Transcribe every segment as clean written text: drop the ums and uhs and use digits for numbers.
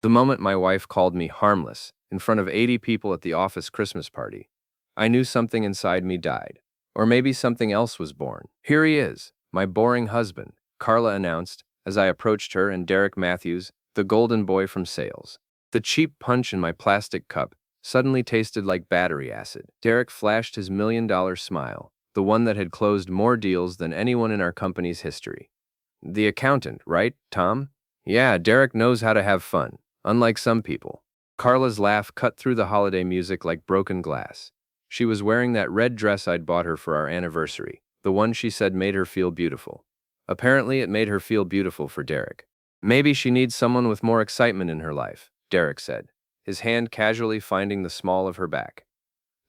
The moment my wife called me harmless in front of 80 people at the office Christmas party, I knew something inside me died. Or maybe something else was born. "Here he is, my boring husband," Carla announced as I approached her and Derek Matthews, the golden boy from sales. The cheap punch in my plastic cup suddenly tasted like battery acid. Derek flashed his $1 million smile, the one that had closed more deals than anyone in our company's history. "The accountant, right, Tom?" "Yeah, Derek knows how to have fun, unlike some people." Carla's laugh cut through the holiday music like broken glass. She was wearing that red dress I'd bought her for our anniversary, the one she said made her feel beautiful. Apparently, it made her feel beautiful for Derek. "Maybe she needs someone with more excitement in her life," Derek said, his hand casually finding the small of her back.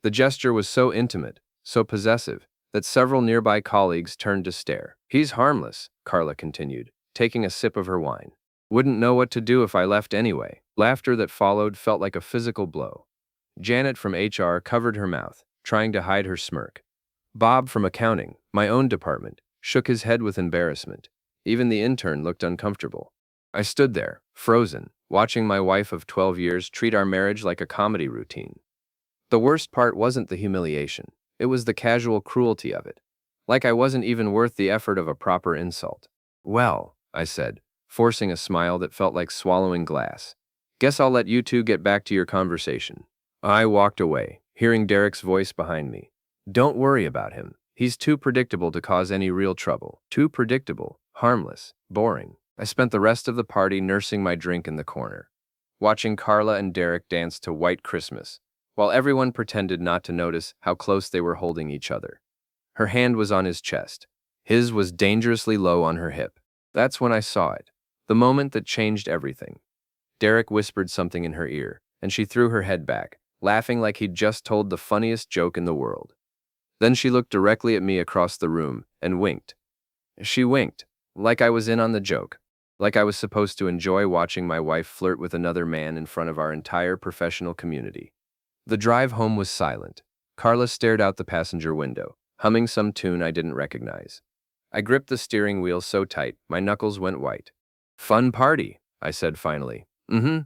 The gesture was so intimate, so possessive, that several nearby colleagues turned to stare. "He's harmless," Carla continued, taking a sip of her wine. "Wouldn't know what to do if I left anyway." Laughter that followed felt like a physical blow. Janet from HR covered her mouth, trying to hide her smirk. Bob from accounting, my own department, shook his head with embarrassment. Even the intern looked uncomfortable. I stood there, frozen, watching my wife of 12 years treat our marriage like a comedy routine. The worst part wasn't the humiliation. It was the casual cruelty of it. Like I wasn't even worth the effort of a proper insult. "Well," I said, forcing a smile that felt like swallowing glass. "Guess I'll let you two get back to your conversation." I walked away, hearing Derek's voice behind me. "Don't worry about him. He's too predictable to cause any real trouble. Too predictable, harmless, boring." I spent the rest of the party nursing my drink in the corner, watching Carla and Derek dance to White Christmas, while everyone pretended not to notice how close they were holding each other. Her hand was on his chest. His was dangerously low on her hip. That's when I saw it. The moment that changed everything. Derek whispered something in her ear, and she threw her head back, laughing like he'd just told the funniest joke in the world. Then she looked directly at me across the room and winked. She winked, like I was in on the joke, like I was supposed to enjoy watching my wife flirt with another man in front of our entire professional community. The drive home was silent. Carla stared out the passenger window, humming some tune I didn't recognize. I gripped the steering wheel so tight, my knuckles went white. "Fun party," I said finally. "Mm-hmm."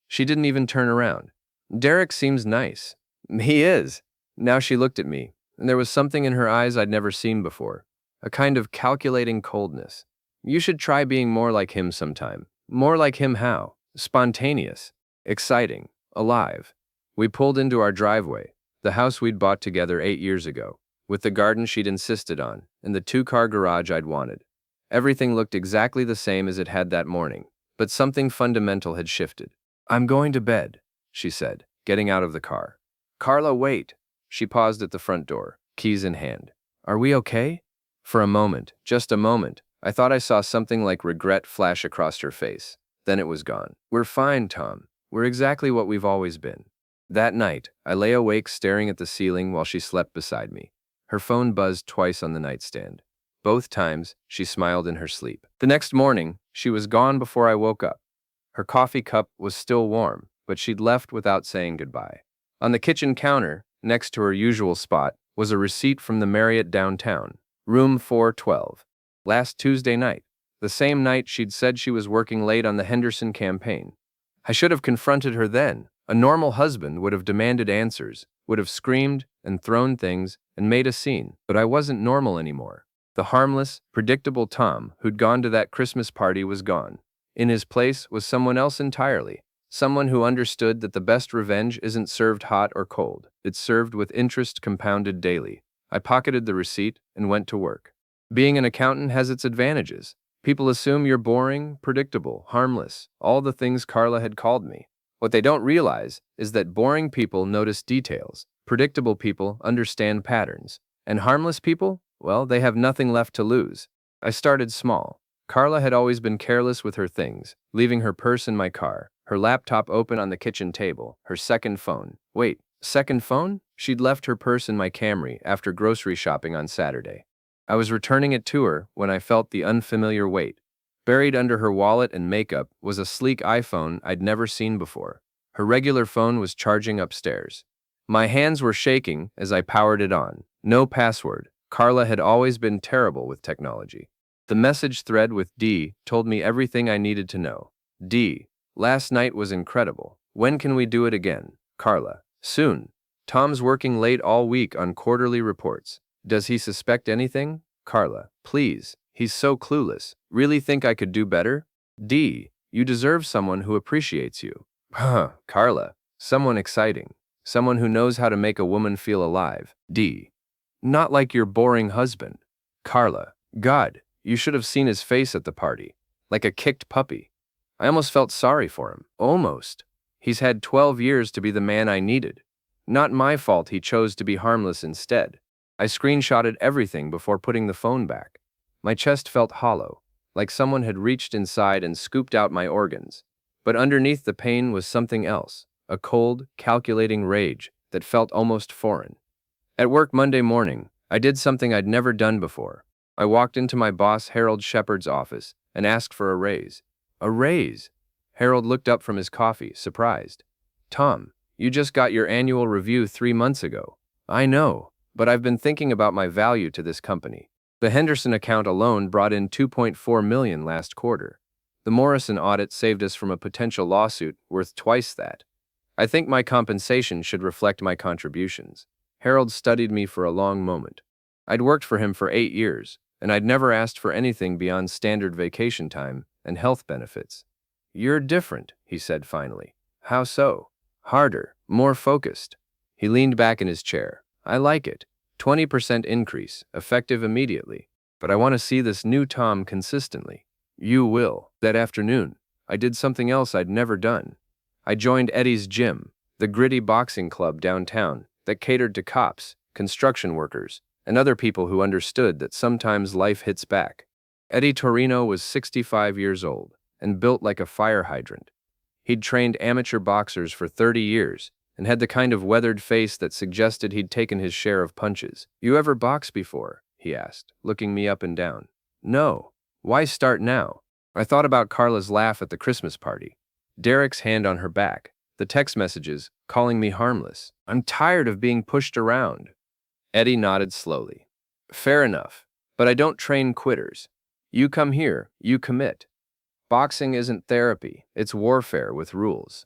She didn't even turn around. "Derek seems nice." "He is." Now she looked at me, and there was something in her eyes I'd never seen before. A kind of calculating coldness. "You should try being more like him sometime." "More like him how?" "Spontaneous. Exciting. Alive." We pulled into our driveway, the house we'd bought together 8 years ago, with the garden she'd insisted on, and the 2-car garage I'd wanted. Everything looked exactly the same as it had that morning, but something fundamental had shifted. "I'm going to bed," she said, getting out of the car. "Carla, wait." She paused at the front door, keys in hand. "Are we okay?" For a moment, just a moment, I thought I saw something like regret flash across her face. Then it was gone. "We're fine, Tom. We're exactly what we've always been." That night, I lay awake staring at the ceiling while she slept beside me. Her phone buzzed twice on the nightstand. Both times, she smiled in her sleep. The next morning, she was gone before I woke up. Her coffee cup was still warm, but she'd left without saying goodbye. On the kitchen counter, next to her usual spot, was a receipt from the Marriott downtown, room 412. Last Tuesday night, the same night she'd said she was working late on the Henderson campaign. I should have confronted her then. A normal husband would have demanded answers, would have screamed and thrown things and made a scene, but I wasn't normal anymore. The harmless, predictable Tom who'd gone to that Christmas party was gone. In his place was someone else entirely, someone who understood that the best revenge isn't served hot or cold, it's served with interest compounded daily. I pocketed the receipt and went to work. Being an accountant has its advantages. People assume you're boring, predictable, harmless, all the things Carla had called me. What they don't realize is that boring people notice details, predictable people understand patterns, and harmless people, well, they have nothing left to lose. I started small. Carla had always been careless with her things, leaving her purse in my car, her laptop open on the kitchen table, her second phone. Wait, second phone? She'd left her purse in my Camry after grocery shopping on Saturday. I was returning it to her when I felt the unfamiliar weight. Buried under her wallet and makeup was a sleek iPhone I'd never seen before. Her regular phone was charging upstairs. My hands were shaking as I powered it on. No password. Carla had always been terrible with technology. The message thread with D told me everything I needed to know. D, Last night was incredible. When can we do it again? Carla. Soon. Tom's working late all week on quarterly reports. Does he suspect anything? Carla. Please. He's so clueless. Really think I could do better? D. You deserve someone who appreciates you. Carla. Someone exciting. Someone who knows how to make a woman feel alive. D. Not like your boring husband. Carla. God, you should have seen his face at the party. Like a kicked puppy. I almost felt sorry for him. Almost. He's had 12 years to be the man I needed. Not my fault he chose to be harmless instead. I screenshotted everything before putting the phone back. My chest felt hollow, like someone had reached inside and scooped out my organs. But underneath the pain was something else, a cold, calculating rage that felt almost foreign. At work Monday morning, I did something I'd never done before. I walked into my boss Harold Shepard's office and asked for a raise. A raise? Harold looked up from his coffee, surprised. Tom, you just got your annual review 3 months ago. I know, but I've been thinking about my value to this company. The Henderson account alone brought in $2.4 million last quarter. The Morrison audit saved us from a potential lawsuit worth twice that. I think my compensation should reflect my contributions. Harold studied me for a long moment. I'd worked for him for 8 years, and I'd never asked for anything beyond standard vacation time and health benefits. You're different, he said finally. How so? Harder, more focused. He leaned back in his chair. I like it. 20% increase, effective immediately. But I want to see this new Tom consistently. You will. That afternoon, I did something else I'd never done. I joined Eddie's gym, the gritty boxing club downtown that catered to cops, construction workers, and other people who understood that sometimes life hits back. Eddie Torino was 65 years old and built like a fire hydrant. He'd trained amateur boxers for 30 years and had the kind of weathered face that suggested he'd taken his share of punches. You ever boxed before? He asked, looking me up and down. No. Why start now? I thought about Carla's laugh at the Christmas party. Derek's hand on her back. The text messages, calling me harmless. I'm tired of being pushed around. Eddie nodded slowly. Fair enough, but I don't train quitters. You come here, you commit. Boxing isn't therapy, it's warfare with rules.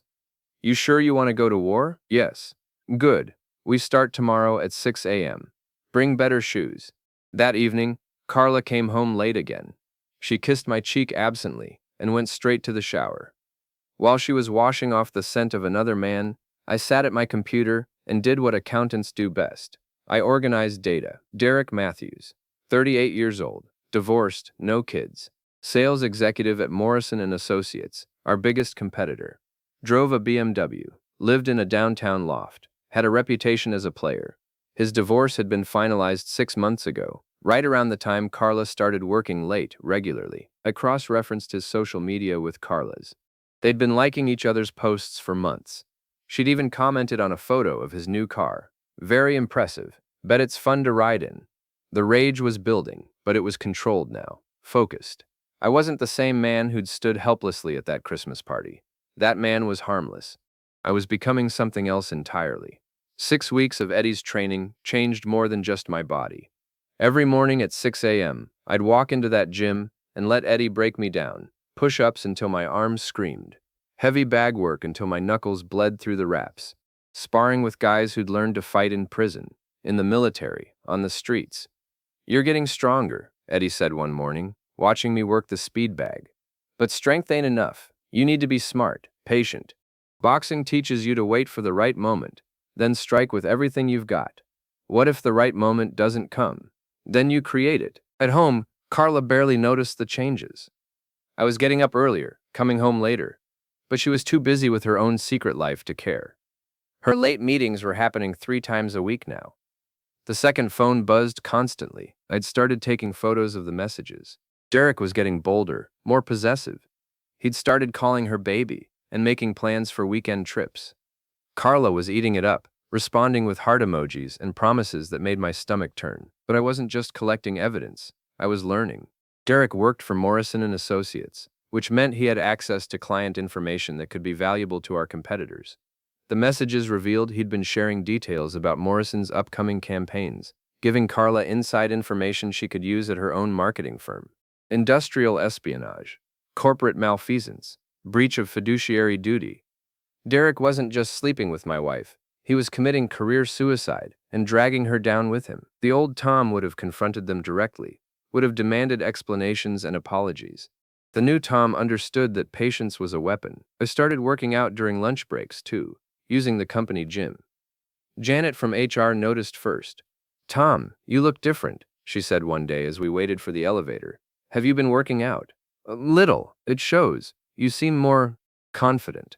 You sure you want to go to war? Yes. Good. We start tomorrow at 6 a.m. Bring better shoes. That evening, Carla came home late again. She kissed my cheek absently and went straight to the shower. While she was washing off the scent of another man, I sat at my computer and did what accountants do best. I organized data. Derek Matthews, 38 years old, divorced, no kids. Sales executive at Morrison & Associates, our biggest competitor. Drove a BMW, lived in a downtown loft, had a reputation as a player. His divorce had been finalized 6 months ago, right around the time Carla started working late regularly. I cross-referenced his social media with Carla's. They'd been liking each other's posts for months. She'd even commented on a photo of his new car. Very impressive. Bet it's fun to ride in. The rage was building, but it was controlled now, focused. I wasn't the same man who'd stood helplessly at that Christmas party. That man was harmless. I was becoming something else entirely. 6 weeks of Eddie's training changed more than just my body. Every morning at 6 a.m., I'd walk into that gym and let Eddie break me down, push-ups until my arms screamed, heavy bag work until my knuckles bled through the wraps, sparring with guys who'd learned to fight in prison, in the military, on the streets. You're getting stronger, Eddie said one morning, watching me work the speed bag. But strength ain't enough. You need to be smart, patient. Boxing teaches you to wait for the right moment, then strike with everything you've got. What if the right moment doesn't come? Then you create it. At home, Carla barely noticed the changes. I was getting up earlier, coming home later, but she was too busy with her own secret life to care. Her late meetings were happening 3 times a week now. The second phone buzzed constantly. I'd started taking photos of the messages. Derek was getting bolder, more possessive. He'd started calling her baby and making plans for weekend trips. Carla was eating it up, responding with heart emojis and promises that made my stomach turn. But I wasn't just collecting evidence. I was learning. Derek worked for Morrison & Associates, which meant he had access to client information that could be valuable to our competitors. The messages revealed he'd been sharing details about Morrison's upcoming campaigns, giving Carla inside information she could use at her own marketing firm. Industrial espionage, corporate malfeasance, breach of fiduciary duty. Derek wasn't just sleeping with my wife. He was committing career suicide and dragging her down with him. The old Tom would have confronted them directly, would have demanded explanations and apologies. The new Tom understood that patience was a weapon. I started working out during lunch breaks, too, using the company gym. Janet from HR noticed first. "Tom, you look different," she said one day as we waited for the elevator. "Have you been working out?" "A little. It shows. You seem more confident."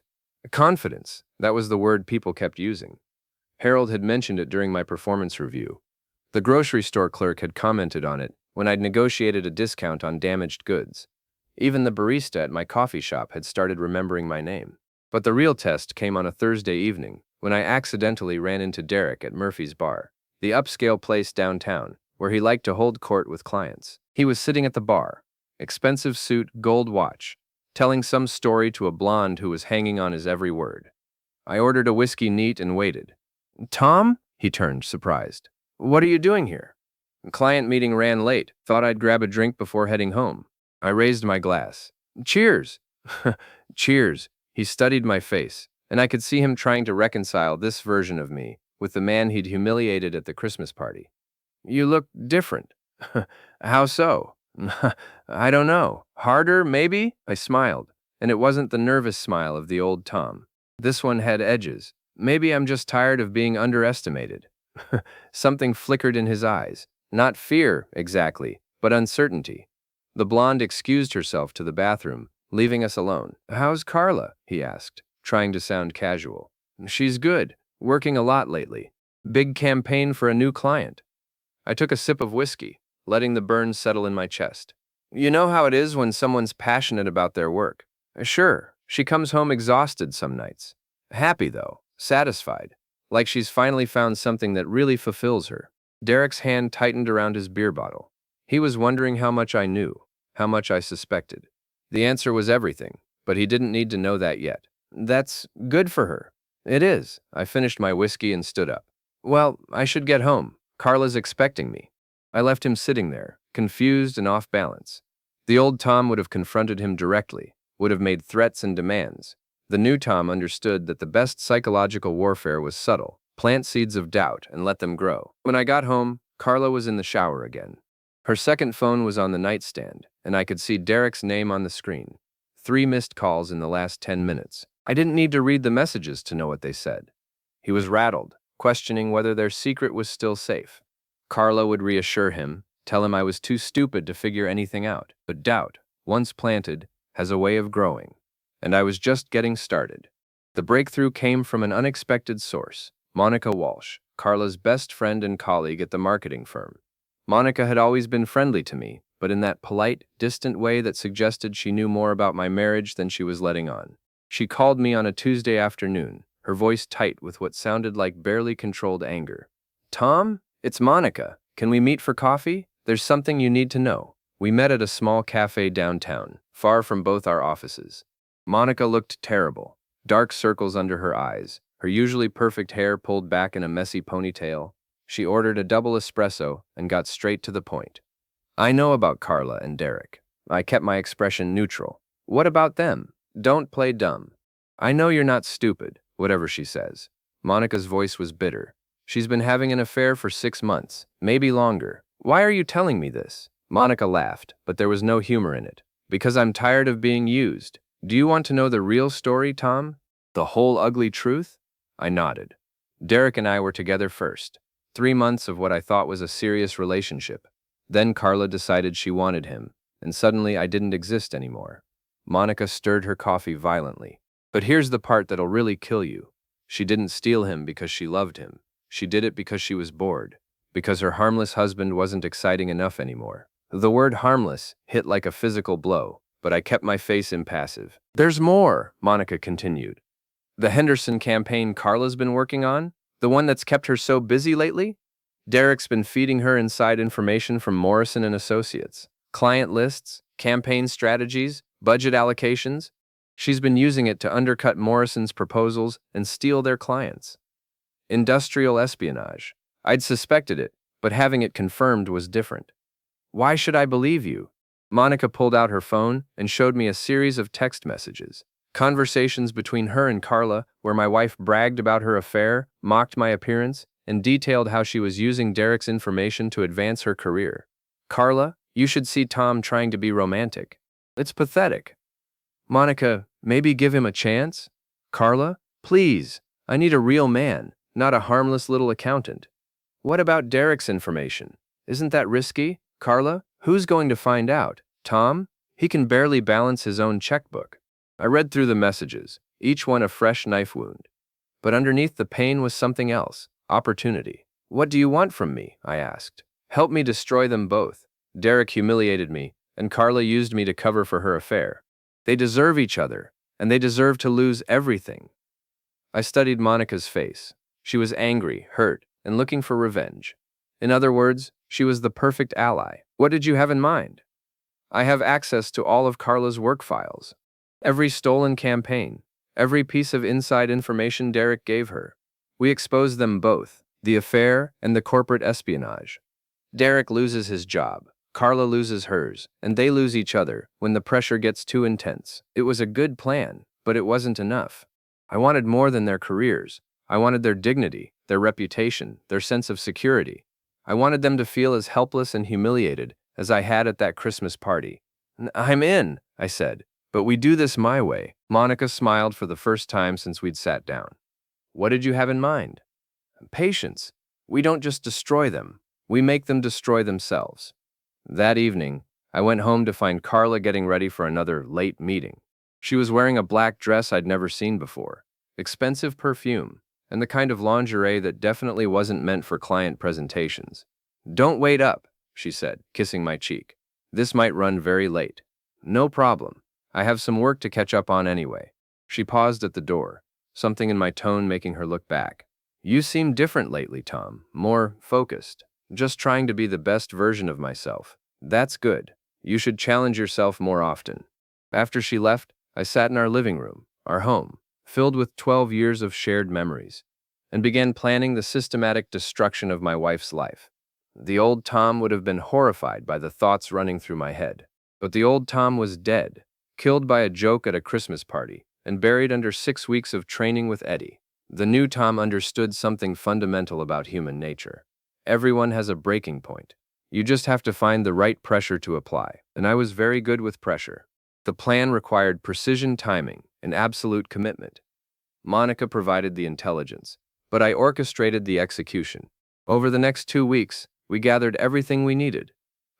Confidence, that was the word people kept using. Harold had mentioned it during my performance review. The grocery store clerk had commented on it when I'd negotiated a discount on damaged goods. Even the barista at my coffee shop had started remembering my name. But the real test came on a Thursday evening when I accidentally ran into Derek at Murphy's Bar, the upscale place downtown where he liked to hold court with clients. He was sitting at the bar, expensive suit, gold watch, telling some story to a blonde who was hanging on his every word. I ordered a whiskey neat and waited. "Tom?" He turned, surprised. "What are you doing here?" "Client meeting ran late. Thought I'd grab a drink before heading home." I raised my glass. "Cheers." "Cheers." He studied my face, and I could see him trying to reconcile this version of me with the man he'd humiliated at the Christmas party. "You look different." "How so?" "I don't know. Harder, maybe?" I smiled, and it wasn't the nervous smile of the old Tom. This one had edges. "Maybe I'm just tired of being underestimated." Something flickered in his eyes. Not fear, exactly, but uncertainty. The blonde excused herself to the bathroom, leaving us alone. "How's Carla?" he asked, trying to sound casual. "She's good. Working a lot lately. Big campaign for a new client." I took a sip of whiskey, letting the burn settle in my chest. "You know how it is when someone's passionate about their work." "Sure." She comes home exhausted some nights. Happy, though. Satisfied. Like she's finally found something that really fulfills her. Derek's hand tightened around his beer bottle. He was wondering how much I knew, how much I suspected. The answer was everything, but he didn't need to know that yet. "That's good for her." "It is." I finished my whiskey and stood up. "Well, I should get home. Carla's expecting me." I left him sitting there, confused and off balance. The old Tom would have confronted him directly, would have made threats and demands. The new Tom understood that the best psychological warfare was subtle. Plant seeds of doubt and let them grow. When I got home, Carla was in the shower again. Her second phone was on the nightstand, and I could see Derek's name on the screen. 3 missed calls in the last 10 minutes. I didn't need to read the messages to know what they said. He was rattled, questioning whether their secret was still safe. Carla would reassure him, tell him I was too stupid to figure anything out. But doubt, once planted, has a way of growing. And I was just getting started. The breakthrough came from an unexpected source, Monica Walsh, Carla's best friend and colleague at the marketing firm. Monica had always been friendly to me, but in that polite, distant way that suggested she knew more about my marriage than she was letting on. She called me on a Tuesday afternoon, her voice tight with what sounded like barely controlled anger. "Tom, it's Monica. Can we meet for coffee? There's something you need to know." We met at a small cafe downtown, far from both our offices. Monica looked terrible, dark circles under her eyes, her usually perfect hair pulled back in a messy ponytail. She ordered a double espresso and got straight to the point. "I know about Carla and Derek." I kept my expression neutral. "What about them? Don't play dumb." "I know you're not stupid, whatever she says." Monica's voice was bitter. "She's been having an affair for 6 months, maybe longer. Why are you telling me this?" Monica laughed, but there was no humor in it. "Because I'm tired of being used. Do you want to know the real story, Tom? The whole ugly truth?" I nodded. Derek and I were together first. 3 months of what I thought was a serious relationship. Then Carla decided she wanted him, and suddenly I didn't exist anymore. Monica stirred her coffee violently. "But here's the part that'll really kill you. She didn't steal him because she loved him. She did it because she was bored. Because her harmless husband wasn't exciting enough anymore." The word harmless hit like a physical blow, but I kept my face impassive. "There's more," Monica continued. "The Henderson campaign Carla's been working on? The one that's kept her so busy lately? Derek's been feeding her inside information from Morrison and Associates. Client lists, campaign strategies, budget allocations. She's been using it to undercut Morrison's proposals and steal their clients. Industrial espionage. I'd suspected it, but having it confirmed was different. Why should I believe you?" Monica pulled out her phone and showed me a series of text messages. Conversations between her and Carla, where my wife bragged about her affair, mocked my appearance, and detailed how she was using Derek's information to advance her career. Carla, you should see Tom trying to be romantic. It's pathetic. Monica, maybe give him a chance? Carla, please, I need a real man, not a harmless little accountant. What about Derek's information? Isn't that risky? Carla, who's going to find out? Tom? He can barely balance his own checkbook. I read through the messages, each one a fresh knife wound. But underneath the pain was something else, opportunity. What do you want from me? I asked. Help me destroy them both. Derek humiliated me, and Carla used me to cover for her affair. They deserve each other, and they deserve to lose everything. I studied Monica's face. She was angry, hurt, and looking for revenge. In other words, she was the perfect ally. What did you have in mind? I have access to all of Carla's work files. Every stolen campaign, every piece of inside information Derek gave her. We exposed them both, the affair and the corporate espionage. Derek loses his job, Carla loses hers, and they lose each other when the pressure gets too intense. It was a good plan, but it wasn't enough. I wanted more than their careers. I wanted their dignity, their reputation, their sense of security. I wanted them to feel as helpless and humiliated as I had at that Christmas party. I'm in, I said, but we do this my way. Monica smiled for the first time since we'd sat down. What did you have in mind? Patience. We don't just destroy them. We make them destroy themselves. That evening, I went home to find Carla getting ready for another late meeting. She was wearing a black dress I'd never seen before, expensive perfume, and the kind of lingerie that definitely wasn't meant for client presentations. Don't wait up, she said, kissing my cheek. This might run very late. No problem. I have some work to catch up on anyway. She paused at the door, something in my tone making her look back. You seem different lately, Tom. More focused. Just trying to be the best version of myself. That's good. You should challenge yourself more often. After she left, I sat in our living room, our home, filled with 12 years of shared memories, and began planning the systematic destruction of my wife's life. The old Tom would have been horrified by the thoughts running through my head. But the old Tom was dead, killed by a joke at a Christmas party, and buried under 6 weeks of training with Eddie. The new Tom understood something fundamental about human nature. Everyone has a breaking point. You just have to find the right pressure to apply, and I was very good with pressure. The plan required precision timing and absolute commitment. Monica provided the intelligence, but I orchestrated the execution. Over the next 2 weeks, we gathered everything we needed: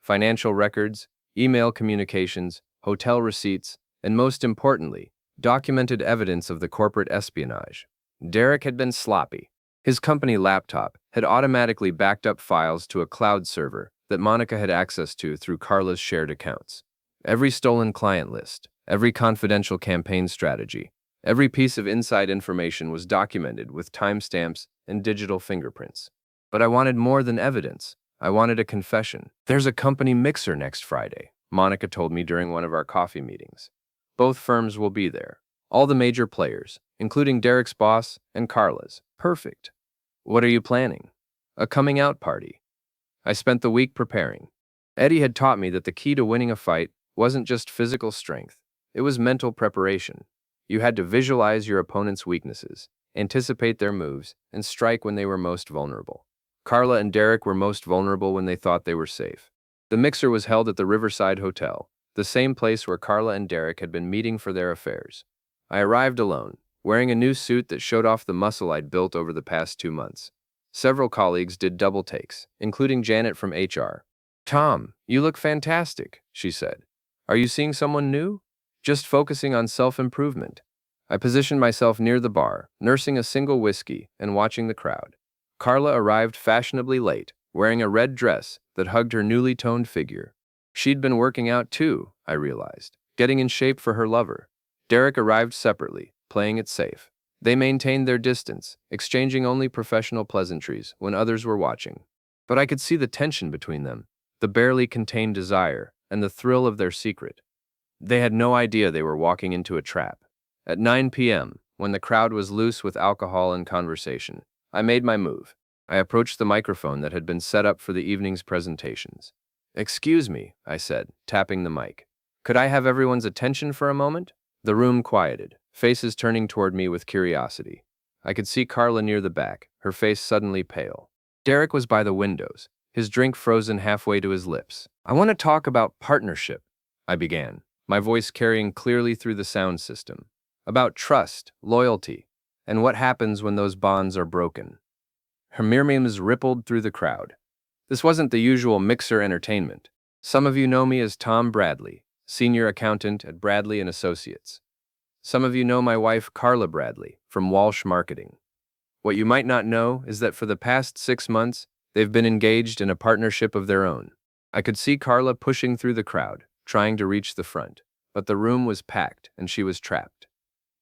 financial records, email communications, hotel receipts, and most importantly, documented evidence of the corporate espionage. Derek had been sloppy. His company laptop had automatically backed up files to a cloud server that Monica had access to through Carla's shared accounts. Every stolen client list, every confidential campaign strategy, every piece of inside information was documented with timestamps and digital fingerprints. But I wanted more than evidence. I wanted a confession. There's a company mixer next Friday, Monica told me during one of our coffee meetings. Both firms will be there. All the major players, including Derek's boss and Carla's. Perfect. What are you planning? A coming out party. I spent the week preparing. Eddie had taught me that the key to winning a fight wasn't just physical strength. It was mental preparation. You had to visualize your opponent's weaknesses, anticipate their moves, and strike when they were most vulnerable. Carla and Derek were most vulnerable when they thought they were safe. The mixer was held at the Riverside Hotel, the same place where Carla and Derek had been meeting for their affairs. I arrived alone, wearing a new suit that showed off the muscle I'd built over the past 2 months. Several colleagues did double takes, including Janet from HR. Tom, you look fantastic, she said. Are you seeing someone new? Just focusing on self-improvement. I positioned myself near the bar, nursing a single whiskey and watching the crowd. Carla arrived fashionably late, wearing a red dress that hugged her newly toned figure. She'd been working out too, I realized, getting in shape for her lover. Derek arrived separately, playing it safe. They maintained their distance, exchanging only professional pleasantries when others were watching. But I could see the tension between them, the barely contained desire, and the thrill of their secret. They had no idea they were walking into a trap. At 9 p.m., when the crowd was loose with alcohol and conversation, I made my move. I approached the microphone that had been set up for the evening's presentations. Excuse me, I said, tapping the mic. Could I have everyone's attention for a moment? The room quieted. faces turning toward me with curiosity. I could see Carla near the back, her face suddenly pale. Derek was by the windows, his drink frozen halfway to his lips. "I want to talk about partnership," I began, my voice carrying clearly through the sound system. "About trust, loyalty, and what happens when those bonds are broken." Her murmurs rippled through the crowd. This wasn't the usual mixer entertainment. "Some of you know me as Tom Bradley, senior accountant at Bradley and Associates. Some of you know my wife, Carla Bradley, from Walsh Marketing. What you might not know is that for the past 6 months, they've been engaged in a partnership of their own." I could see Carla pushing through the crowd, trying to reach the front, but the room was packed and she was trapped.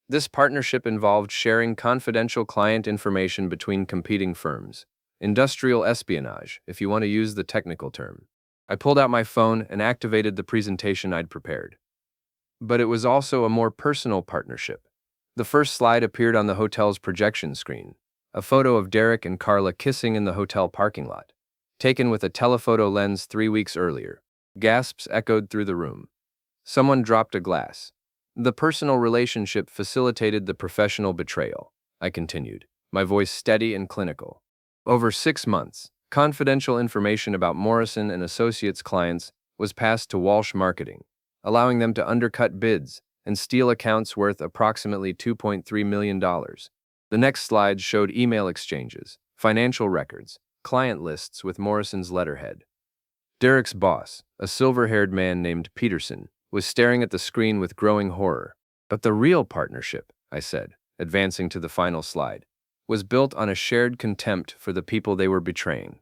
This partnership involved sharing confidential client information between competing firms. Industrial espionage, if you want to use the technical term. I pulled out my phone and activated the presentation I'd prepared. But it was also a more personal partnership. The first slide appeared on the hotel's projection screen, a photo of Derek and Carla kissing in the hotel parking lot, taken with a telephoto lens 3 weeks earlier. Gasps echoed through the room. Someone dropped a glass. "The personal relationship facilitated the professional betrayal," I continued, my voice steady and clinical. "Over 6 months, confidential information about Morrison and Associates clients was passed to Walsh Marketing, allowing them to undercut bids and steal accounts worth approximately $2.3 million. The next slide showed email exchanges, financial records, client lists with Morrison's letterhead. Derek's boss, a silver-haired man named Peterson, was staring at the screen with growing horror. "But the real partnership," I said, advancing to the final slide, "was built on a shared contempt for the people they were betraying."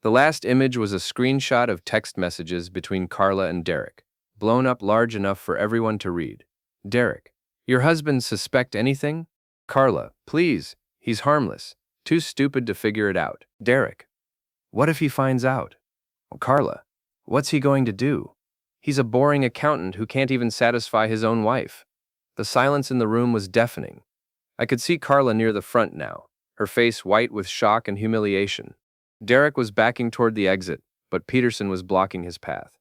The last image was a screenshot of text messages between Carla and Derek, blown up large enough for everyone to read. "Derek, your husband suspect anything? Carla, please, he's harmless, too stupid to figure it out. Derek, what if he finds out? Carla, what's he going to do? He's a boring accountant who can't even satisfy his own wife." The silence in the room was deafening. I could see Carla near the front now, her face white with shock and humiliation. Derek was backing toward the exit, but Peterson was blocking his path.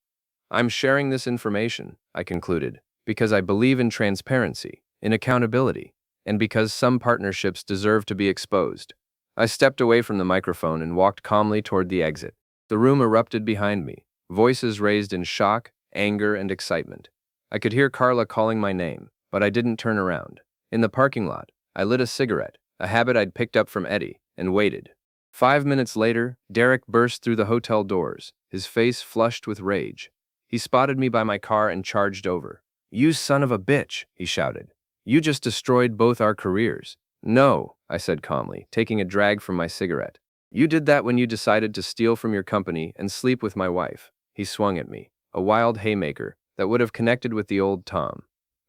"I'm sharing this information," I concluded, "because I believe in transparency, in accountability, and because some partnerships deserve to be exposed." I stepped away from the microphone and walked calmly toward the exit. The room erupted behind me, voices raised in shock, anger, and excitement. I could hear Carla calling my name, but I didn't turn around. In the parking lot, I lit a cigarette, a habit I'd picked up from Eddie, and waited. 5 minutes later, Derek burst through the hotel doors, his face flushed with rage. He spotted me by my car and charged over. "You son of a bitch," he shouted. "You just destroyed both our careers." "No," I said calmly, taking a drag from my cigarette. "You did that when you decided to steal from your company and sleep with my wife." He swung at me, a wild haymaker that would have connected with the old Tom.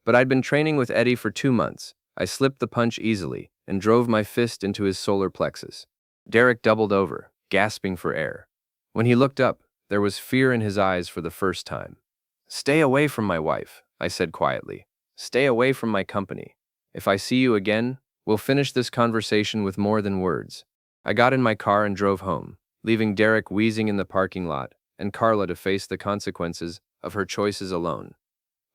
But I'd been training with Eddie for 2 months. I slipped the punch easily and drove my fist into his solar plexus. Derek doubled over, gasping for air. When he looked up, there was fear in his eyes for the first time. "Stay away from my wife," I said quietly. "Stay away from my company. If I see you again, we'll finish this conversation with more than words." I got in my car and drove home, leaving Derek wheezing in the parking lot and Carla to face the consequences of her choices alone.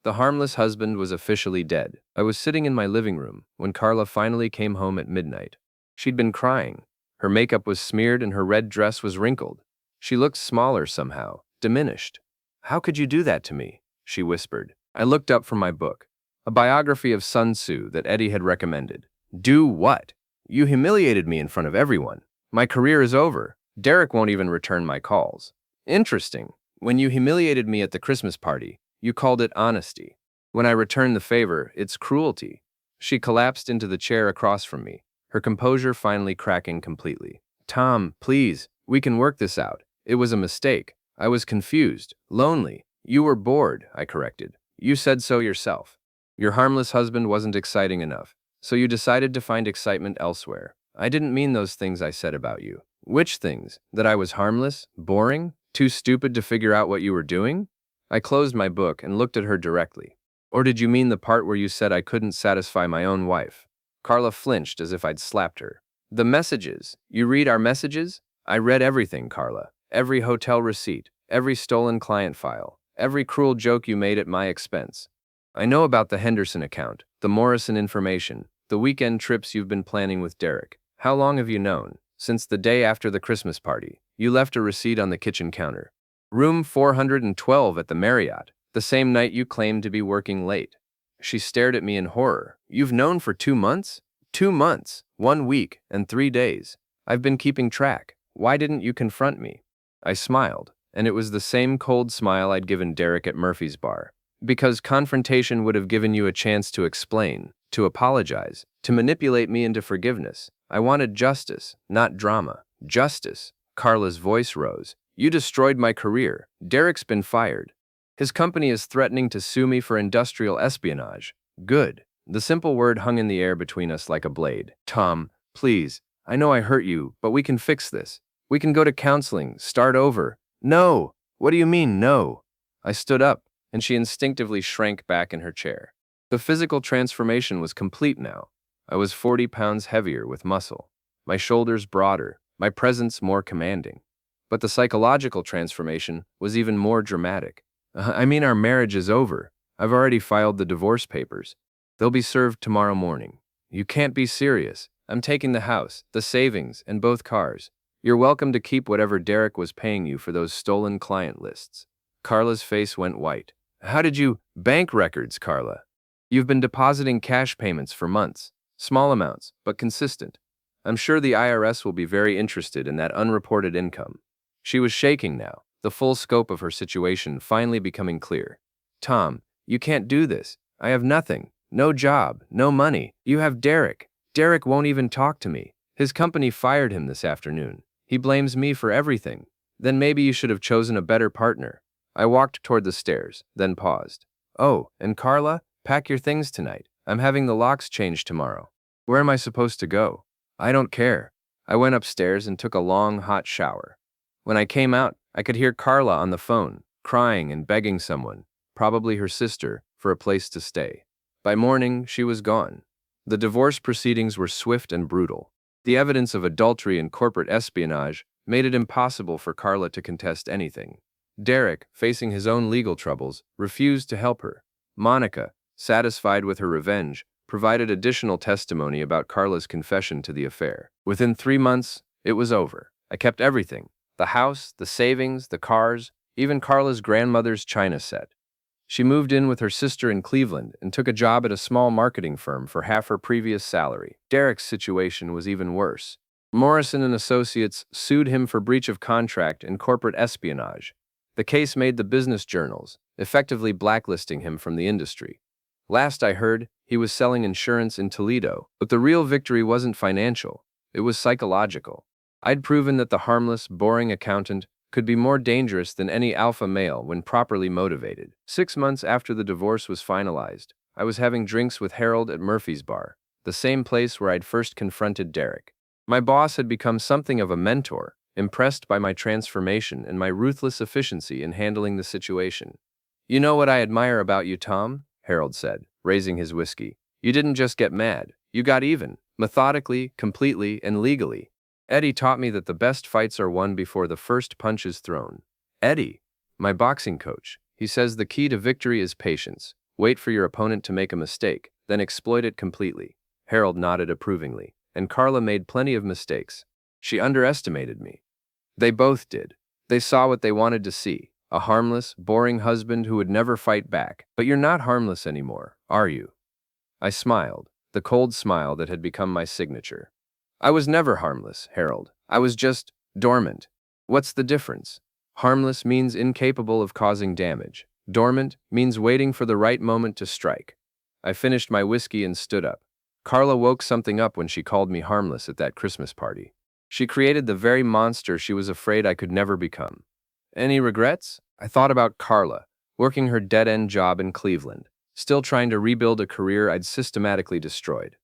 The harmless husband was officially dead. I was sitting in my living room when Carla finally came home at midnight. She'd been crying. Her makeup was smeared and her red dress was wrinkled. She looked smaller somehow, diminished. "How could you do that to me?" she whispered. I looked up from my book, a biography of Sun Tzu that Eddie had recommended. "Do what? You humiliated me in front of everyone. My career is over. Derek won't even return my calls." "Interesting. When you humiliated me at the Christmas party, you called it honesty. When I return the favor, it's cruelty." She collapsed into the chair across from me, her composure finally cracking completely. "Tom, please, we can work this out. It was a mistake. I was confused, lonely. You were bored," I corrected. "You said so yourself. Your harmless husband wasn't exciting enough, so you decided to find excitement elsewhere. I didn't mean those things I said about you." "Which things? That I was harmless? Boring? Too stupid to figure out what you were doing?" I closed my book and looked at her directly. "Or did you mean the part where you said I couldn't satisfy my own wife?" Carla flinched as if I'd slapped her. "The messages. You read our messages?" "I read everything, Carla. Every hotel receipt, every stolen client file, every cruel joke you made at my expense. I know about the Henderson account, The Morrison information. The weekend trips you've been planning with Derek. How long have you known? Since the day after the Christmas party. You left a receipt on the kitchen counter. Room 412 at the Marriott, the same night you claimed to be working late. She stared at me in horror. You've known for 2 months? 2 months, 1 week, and 3 days. I've been keeping track. Why didn't you confront me? I smiled, and it was the same cold smile I'd given Derek at Murphy's bar. Because confrontation would have given you a chance to explain, to apologize, to manipulate me into forgiveness. I wanted justice, not drama. Justice. Carla's voice rose. You destroyed my career. Derek's been fired. His company is threatening to sue me for industrial espionage. Good. The simple word hung in the air between us like a blade. Tom, please. I know I hurt you, but we can fix this. We can go to counseling, start over. No. What do you mean, no? I stood up, and she instinctively shrank back in her chair. The physical transformation was complete now. I was 40 pounds heavier with muscle, my shoulders broader, my presence more commanding. But the psychological transformation was even more dramatic. I mean, our marriage is over. I've already filed the divorce papers. They'll be served tomorrow morning. You can't be serious. I'm taking the house, the savings, and both cars. You're welcome to keep whatever Derek was paying you for those stolen client lists. Carla's face went white. How did you— Bank records, Carla. You've been depositing cash payments for months. Small amounts, but consistent. I'm sure the IRS will be very interested in that unreported income. She was shaking now, the full scope of her situation finally becoming clear. Tom, you can't do this. I have nothing. No job, no money. You have Derek. Derek won't even talk to me. His company fired him this afternoon. He blames me for everything. Then maybe you should have chosen a better partner. I walked toward the stairs, then paused. Oh, and Carla, pack your things tonight. I'm having the locks changed tomorrow. Where am I supposed to go? I don't care. I went upstairs and took a long, hot shower. When I came out, I could hear Carla on the phone, crying and begging someone, probably her sister, for a place to stay. By morning, she was gone. The divorce proceedings were swift and brutal. The evidence of adultery and corporate espionage made it impossible for Carla to contest anything. Derek, facing his own legal troubles, refused to help her. Monica, satisfied with her revenge, provided additional testimony about Carla's confession to the affair. Within 3 months, it was over. I kept everything. The house, the savings, the cars, even Carla's grandmother's china set. She moved in with her sister in Cleveland and took a job at a small marketing firm for half her previous salary. Derek's situation was even worse. Morrison and Associates sued him for breach of contract and corporate espionage. The case made the business journals, effectively blacklisting him from the industry. Last I heard, he was selling insurance in Toledo, but the real victory wasn't financial. It was psychological. I'd proven that the harmless, boring accountant could be more dangerous than any alpha male when properly motivated. 6 months after the divorce was finalized, I was having drinks with Harold at Murphy's bar, the same place where I'd first confronted Derek. My boss had become something of a mentor, impressed by my transformation and my ruthless efficiency in handling the situation. You know what I admire about you, Tom? Harold said, raising his whiskey. You didn't just get mad. You got even, methodically, completely, and legally. Eddie taught me that the best fights are won before the first punch is thrown. Eddie, my boxing coach, he says the key to victory is patience. Wait for your opponent to make a mistake, then exploit it completely. Harold nodded approvingly, and Carla made plenty of mistakes. She underestimated me. They both did. They saw what they wanted to see, a harmless, boring husband who would never fight back. But you're not harmless anymore, are you? I smiled, the cold smile that had become my signature. I was never harmless, Harold. I was just dormant. What's the difference? Harmless means incapable of causing damage. Dormant means waiting for the right moment to strike. I finished my whiskey and stood up. Carla woke something up when she called me harmless at that Christmas party. She created the very monster she was afraid I could never become. Any regrets? I thought about Carla, working her dead-end job in Cleveland, still trying to rebuild a career I'd systematically destroyed.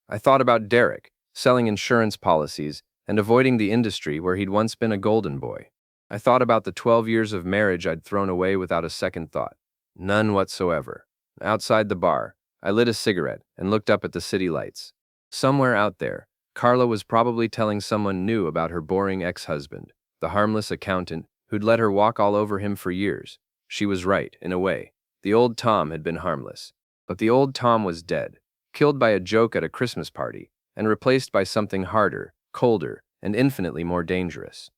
I thought about Derek, selling insurance policies and avoiding the industry where he'd once been a golden boy. I thought about the 12 years of marriage I'd thrown away without a second thought. None whatsoever. Outside the bar, I lit a cigarette and looked up at the city lights. Somewhere out there, Carla was probably telling someone new about her boring ex-husband, the harmless accountant who'd let her walk all over him for years. She was right, in a way. The old Tom had been harmless. But the old Tom was dead. killed by a joke at a Christmas party, and replaced by something harder, colder, and infinitely more dangerous.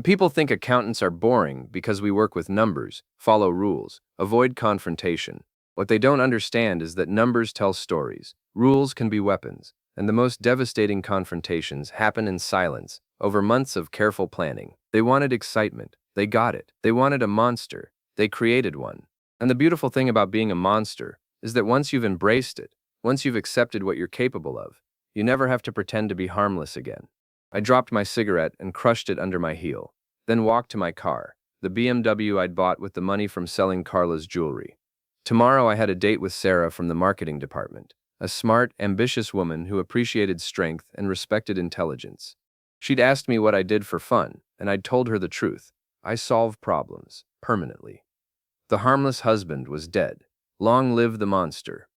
People think accountants are boring because we work with numbers, follow rules, avoid confrontation. What they don't understand is that numbers tell stories, rules can be weapons, and the most devastating confrontations happen in silence, over months of careful planning. They wanted excitement. They got it. They wanted a monster. They created one. And the beautiful thing about being a monster is that once you've embraced it, once you've accepted what you're capable of, you never have to pretend to be harmless again. I dropped my cigarette and crushed it under my heel, then walked to my car, the BMW I'd bought with the money from selling Carla's jewelry. Tomorrow I had a date with Sarah from the marketing department, a smart, ambitious woman who appreciated strength and respected intelligence. She'd asked me what I did for fun, and I'd told her the truth. I solve problems, permanently. The harmless husband was dead. Long live the monster.